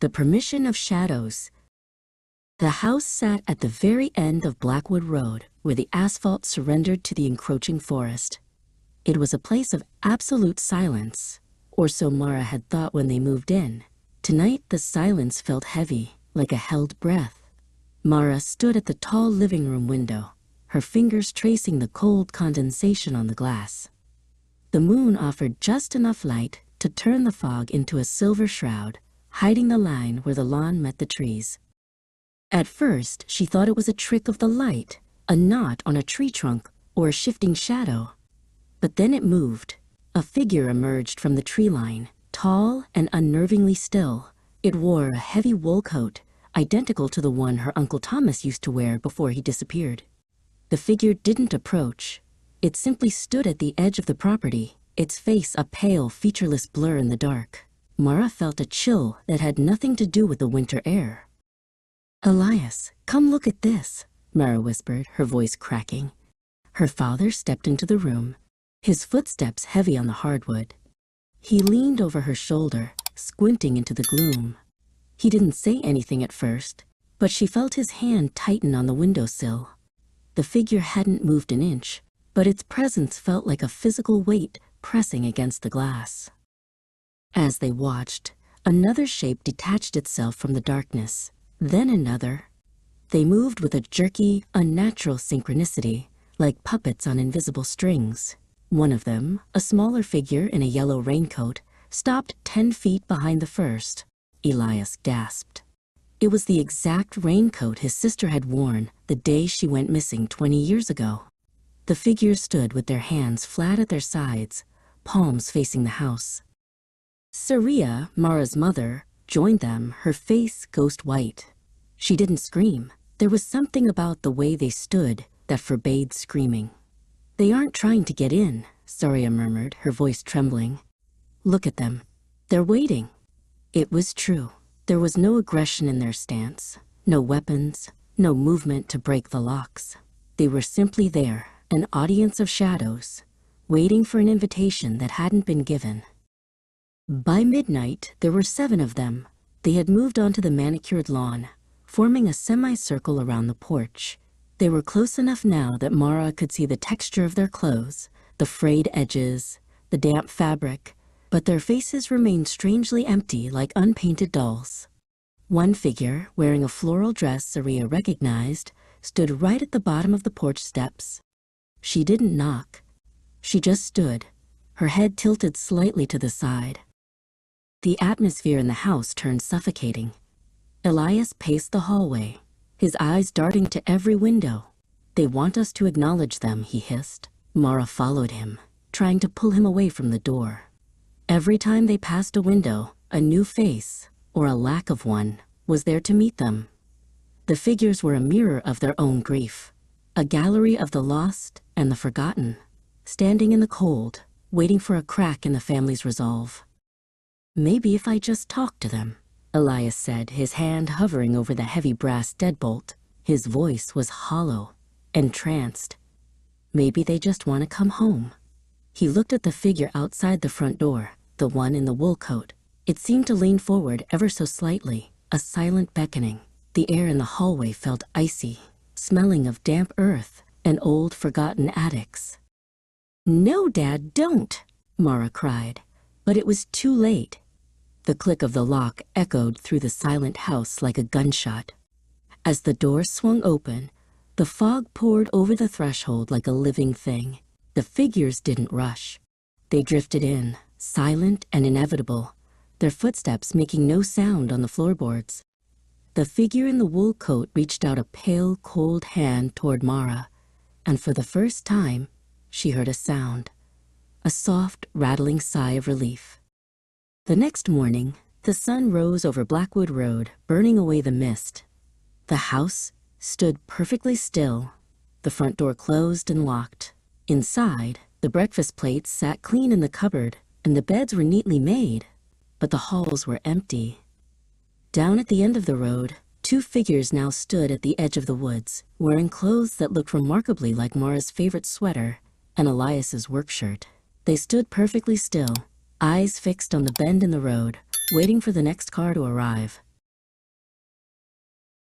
The Permission of Shadows. The house sat at the very end of Blackwood Road, where the asphalt surrendered to the encroaching forest. It was a place of absolute silence, or so Mara had thought when they moved in. Tonight the silence felt heavy, like a held breath. Mara stood at the tall living room window, her fingers tracing the cold condensation on the glass. The moon offered just enough light to turn the fog into a silver shroud, hiding the line where the lawn met the trees. At first, she thought it was a trick of the light, a knot on a tree trunk, or a shifting shadow. But then it moved. A figure emerged from the tree line, tall and unnervingly still. It wore a heavy wool coat, identical to the one her Uncle Thomas used to wear before he disappeared. The figure didn't approach. It simply stood at the edge of the property, its face a pale, featureless blur in the dark. Mara felt a chill that had nothing to do with the winter air. "Elias, come look at this," Mara whispered, her voice cracking. Her father stepped into the room, his footsteps heavy on the hardwood. He leaned over her shoulder, squinting into the gloom. He didn't say anything at first, but she felt his hand tighten on the windowsill. The figure hadn't moved an inch, but its presence felt like a physical weight pressing against the glass. As they watched, another shape detached itself from the darkness, then another. They moved with a jerky, unnatural synchronicity, like puppets on invisible strings. One of them, a smaller figure in a yellow raincoat, stopped 10 feet behind the first. Elias gasped. It was the exact raincoat his sister had worn the day she went missing 20 years ago. The figures stood with their hands flat at their sides, palms facing the house. Saria, Mara's mother, joined them, her face ghost white. She didn't scream. There was something about the way they stood that forbade screaming. "They aren't trying to get in," Saria murmured, her voice trembling. "Look at them. They're waiting." It was true. There was no aggression in their stance, no weapons, no movement to break the locks. They were simply there, an audience of shadows, waiting for an invitation that hadn't been given. By midnight, there were 7 of them. They had moved onto the manicured lawn, forming a semicircle around the porch. They were close enough now that Mara could see the texture of their clothes, the frayed edges, the damp fabric, but their faces remained strangely empty, like unpainted dolls. One figure, wearing a floral dress Saria recognized, stood right at the bottom of the porch steps. She didn't knock. She just stood, her head tilted slightly to the side. The atmosphere in the house turned suffocating. Elias paced the hallway, his eyes darting to every window. "They want us to acknowledge them," he hissed. Mara followed him, trying to pull him away from the door. Every time they passed a window, a new face, or a lack of one, was there to meet them. The figures were a mirror of their own grief, a gallery of the lost and the forgotten, standing in the cold, waiting for a crack in the family's resolve. "Maybe if I just talk to them," Elias said, his hand hovering over the heavy brass deadbolt. His voice was hollow, entranced. "Maybe they just want to come home." He looked at the figure outside the front door, the one in the wool coat. It seemed to lean forward ever so slightly, a silent beckoning. The air in the hallway felt icy, smelling of damp earth and old forgotten attics. "No, Dad, don't!" Mara cried, but it was too late. The click of the lock echoed through the silent house like a gunshot. As the door swung open, the fog poured over the threshold like a living thing. The figures didn't rush. They drifted in, silent and inevitable, their footsteps making no sound on the floorboards. The figure in the wool coat reached out a pale, cold hand toward Mara, and for the first time, she heard a sound, a soft, rattling sigh of relief. The next morning, the sun rose over Blackwood Road, burning away the mist. The house stood perfectly still, the front door closed and locked. Inside, the breakfast plates sat clean in the cupboard, and the beds were neatly made, but the halls were empty. Down at the end of the road, 2 figures now stood at the edge of the woods, wearing clothes that looked remarkably like Mara's favorite sweater and Elias's work shirt. They stood perfectly still, eyes fixed on the bend in the road, waiting for the next car to arrive.